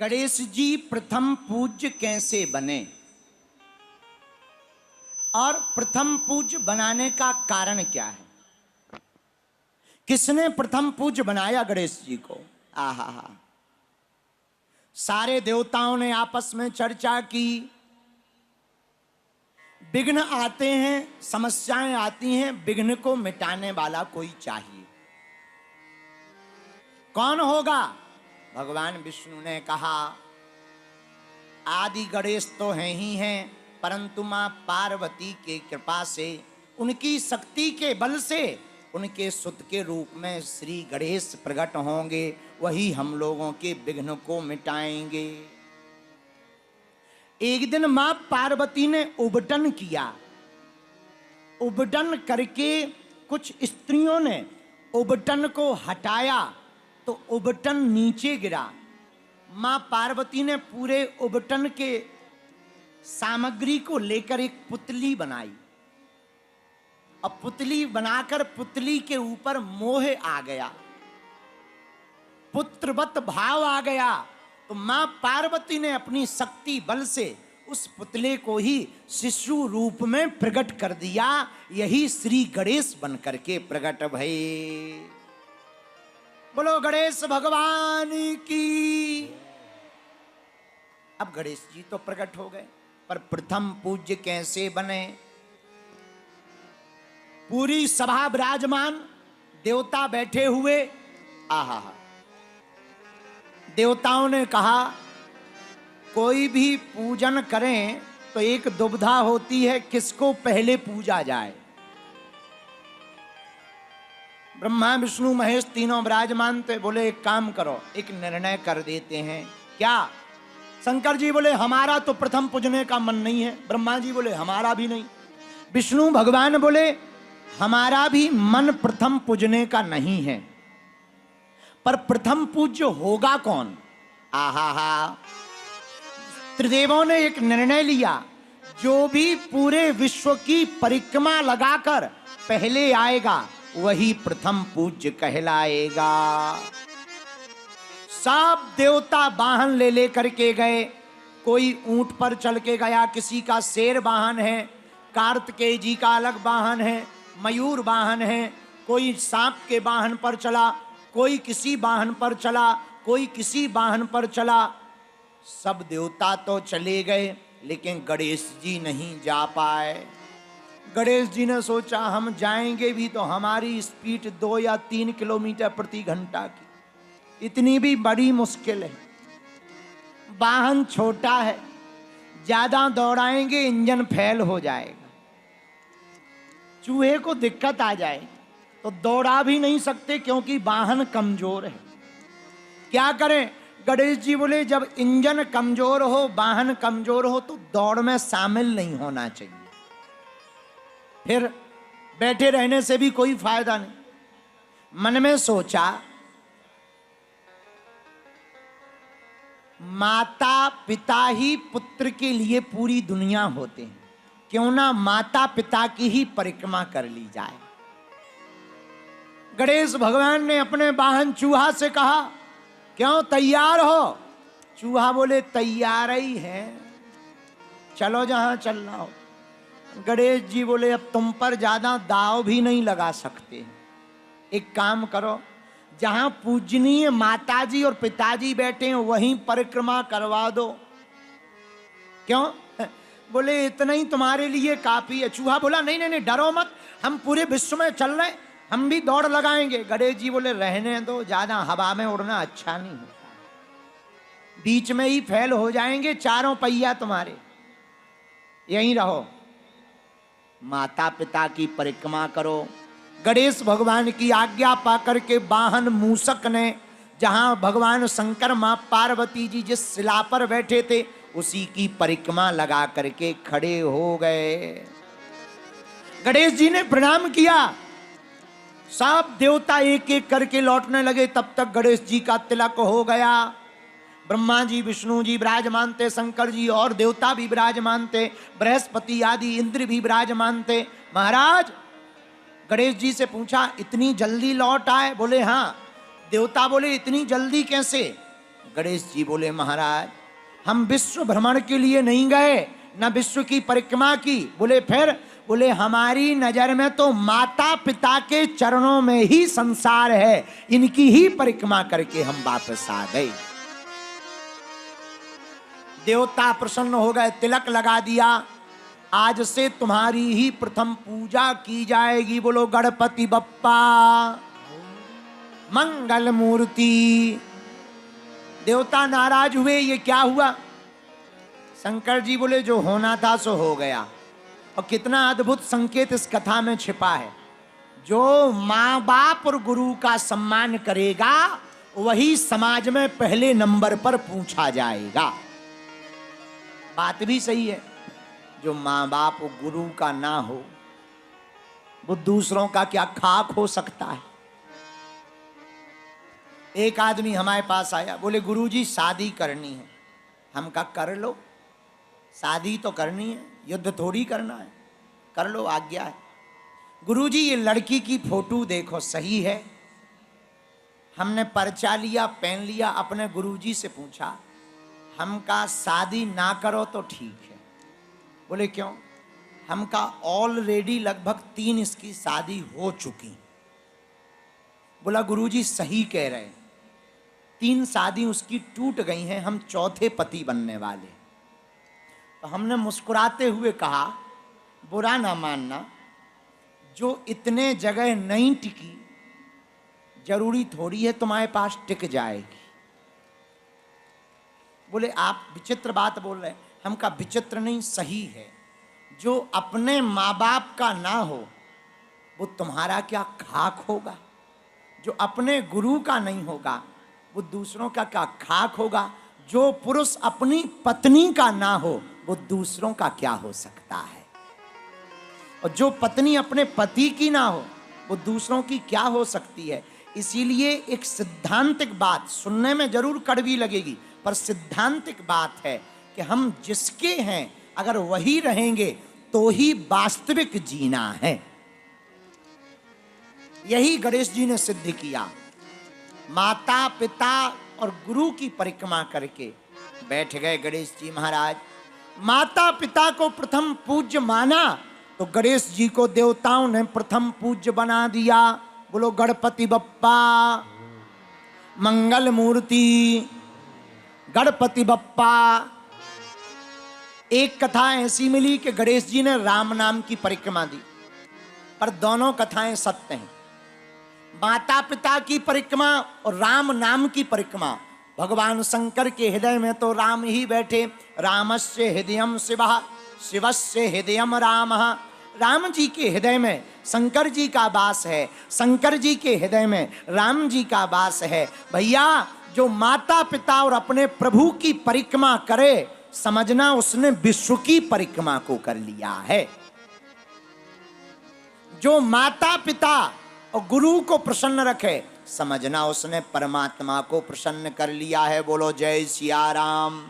गणेश जी प्रथम पूज्य कैसे बने और प्रथम पूज्य बनाने का कारण क्या है? किसने प्रथम पूज्य बनाया गणेश जी को? आहा हा। सारे देवताओं ने आपस में चर्चा की। विघ्न आते हैं, समस्याएं आती हैं, विघ्न को मिटाने वाला कोई चाहिए। कौन होगा? भगवान विष्णु ने कहा आदि गणेश तो हैं ही हैं, परंतु मां पार्वती के कृपा से, उनकी शक्ति के बल से उनके सुत के रूप में श्री गणेश प्रकट होंगे। वही हम लोगों के विघ्न को मिटाएंगे। एक दिन मां पार्वती ने उबटन किया। उबटन करके कुछ स्त्रियों ने उबटन को हटाया तो उबटन नीचे गिरा। मां पार्वती ने पूरे उबटन के सामग्री को लेकर एक पुतली बनाई। अब पुतली बनाकर पुतली के ऊपर मोह आ गया, पुत्रवत भाव आ गया। तो मां पार्वती ने अपनी शक्ति बल से उस पुतले को ही शिशु रूप में प्रकट कर दिया। यही श्री गणेश बन करके प्रकट भये। बोलो गणेश भगवान की। अब गणेश जी तो प्रकट हो गए, पर प्रथम पूज्य कैसे बने? पूरी सभा विराजमान, देवता बैठे हुए। आहा, देवताओं ने कहा कोई भी पूजन करें तो एक दुविधा होती है, किसको पहले पूजा जाए। ब्रह्मा विष्णु महेश तीनों विराजमान थे। बोले एक काम करो, एक निर्णय कर देते हैं। क्या? शंकर जी बोले हमारा तो प्रथम पूजने का मन नहीं है। ब्रह्मा जी बोले हमारा भी नहीं। विष्णु भगवान बोले हमारा भी मन प्रथम पूजने का नहीं है, पर प्रथम पूज्य होगा कौन? आहा हा। त्रिदेवों ने एक निर्णय लिया, जो भी पूरे विश्व की परिक्रमा लगाकर पहले आएगा वही प्रथम पूज्य कहलाएगा। सब देवता वाहन ले लेकर के गए। कोई ऊंट पर चल के गया, किसी का शेर वाहन है, कार्तिकेय जी का अलग वाहन है, मयूर वाहन है, कोई सांप के वाहन पर चला, कोई किसी वाहन पर चला, कोई किसी वाहन पर चला। सब देवता तो चले गए, लेकिन गणेश जी नहीं जा पाए। गणेश जी ने सोचा हम जाएंगे भी तो हमारी स्पीड 2 या 3 किलोमीटर प्रति घंटा की, इतनी भी बड़ी मुश्किल है। वाहन छोटा है, ज्यादा दौड़ाएंगे इंजन फेल हो जाएगा, चूहे को दिक्कत आ जाए, तो दौड़ा भी नहीं सकते क्योंकि वाहन कमजोर है। क्या करें? गणेश जी बोले जब इंजन कमजोर हो, वाहन कमजोर हो, तो दौड़ में शामिल नहीं होना चाहिए। फिर बैठे रहने से भी कोई फायदा नहीं। मन में सोचा माता पिता ही पुत्र के लिए पूरी दुनिया होते हैं, क्यों ना माता पिता की ही परिक्रमा कर ली जाए। गणेश भगवान ने अपने वाहन चूहा से कहा क्यों, तैयार हो? चूहा बोले तैयार ही है, चलो जहां चलना हो। गणेश जी बोले अब तुम पर ज्यादा दाव भी नहीं लगा सकते, एक काम करो, जहां पूजनीय माताजी और पिताजी बैठे हैं वहीं परिक्रमा करवा दो। क्यों? बोले इतना ही तुम्हारे लिए काफी है। चूहा बोला नहीं नहीं नहीं, डरो मत, हम पूरे विश्व में चल रहे, हम भी दौड़ लगाएंगे। गणेश जी बोले रहने दो, ज्यादा हवा में उड़ना अच्छा नहीं होता, बीच में ही फेल हो जाएंगे चारों पहिया तुम्हारे, यहीं रहो, माता पिता की परिक्रमा करो। गणेश भगवान की आज्ञा पाकर के वाहन मूषक ने, जहां भगवान शंकर मां पार्वती जी जिस शिला पर बैठे थे उसी की परिक्रमा लगा करके खड़े हो गए। गणेश जी ने प्रणाम किया, सब देवता एक एक करके लौटने लगे। तब तक गणेश जी का तिलक हो गया। ब्रह्मा जी विष्णु जी विराजमान थे, शंकर जी और देवता भी विराजमान थे, बृहस्पति आदि इंद्र भी विराजमान थे। महाराज, गणेश जी से पूछा इतनी जल्दी लौट आए? बोले हाँ। देवता बोले इतनी जल्दी कैसे? गणेश जी बोले महाराज हम विश्व भ्रमण के लिए नहीं गए, न विश्व की परिक्रमा की। बोले फिर? बोले हमारी नजर में तो माता पिता के चरणों में ही संसार है, इनकी ही परिक्रमा करके हम वापस आ गए। देवता प्रसन्न हो गए, तिलक लगा दिया, आज से तुम्हारी ही प्रथम पूजा की जाएगी। बोलो गणपति बप्पा मंगल मूर्ति। देवता नाराज हुए, ये क्या हुआ? शंकर जी बोले जो होना था सो हो गया। और कितना अद्भुत संकेत इस कथा में छिपा है। जो माँ बाप और गुरु का सम्मान करेगा वही समाज में पहले नंबर पर पूछा जाएगा। बात भी सही है। जो माँ बाप और गुरु का ना हो वो दूसरों का क्या खाक हो सकता है। एक आदमी हमारे पास आया, बोले गुरुजी शादी करनी है। हम कहा कर लो, शादी तो करनी है, युद्ध थोड़ी करना है, कर लो, आज्ञा है। गुरुजी ये लड़की की फोटो देखो सही है। हमने पर्चा लिया, पेन लिया, अपने गुरुजी से पूछा, हम कहा शादी ना करो तो ठीक है। बोले क्यों? हम कहा ऑलरेडी लगभग 3 इसकी शादी हो चुकी। बोला गुरुजी सही कह रहे, 3 शादी उसकी टूट गई हैं, हम चौथे पति बनने वाले। तो हमने मुस्कुराते हुए कहा बुरा ना मानना, जो इतने जगह नहीं टिकी जरूरी थोड़ी है तुम्हारे पास टिक जाएगी। बोले आप विचित्र बात बोल रहे हैं। हम कहा विचित्र नहीं, सही है। जो अपने माँ बाप का ना हो वो तुम्हारा क्या खाक होगा। जो अपने गुरु का नहीं होगा वो दूसरों का क्या खाक होगा। जो पुरुष अपनी पत्नी का ना हो वो दूसरों का क्या हो सकता है। और जो पत्नी अपने पति की ना हो वो दूसरों की क्या हो सकती है। इसीलिए एक सिद्धांतिक बात सुनने में जरूर कड़वी लगेगी, पर सिद्धांतिक बात है कि हम जिसके हैं अगर वही रहेंगे तो ही वास्तविक जीना है। यही गणेश जी ने सिद्ध किया। माता पिता और गुरु की परिक्रमा करके बैठ गए गणेश जी महाराज। माता पिता को प्रथम पूज्य माना तो गणेश जी को देवताओं ने प्रथम पूज्य बना दिया। बोलो गणपति बप्पा मंगल मूर्ति। गणपति बप्पा। एक कथा ऐसी मिली कि गणेश जी ने राम नाम की परिक्रमा दी, पर दोनों कथाएं सत्य हैं। माता पिता की परिक्रमा और राम नाम की परिक्रमा। भगवान शंकर के हृदय में तो राम ही बैठे। रामस्य हृदयम शिवः शिवस्य हृदयम रामः। राम जी के हृदय में शंकर जी का वास है, शंकर जी के हृदय में राम जी का वास है। भैया जो माता पिता और अपने प्रभु की परिक्रमा करे समझना उसने विश्व की परिक्रमा को कर लिया है। जो माता पिता और गुरु को प्रसन्न रखे समझना उसने परमात्मा को प्रसन्न कर लिया है। बोलो जय सिया राम।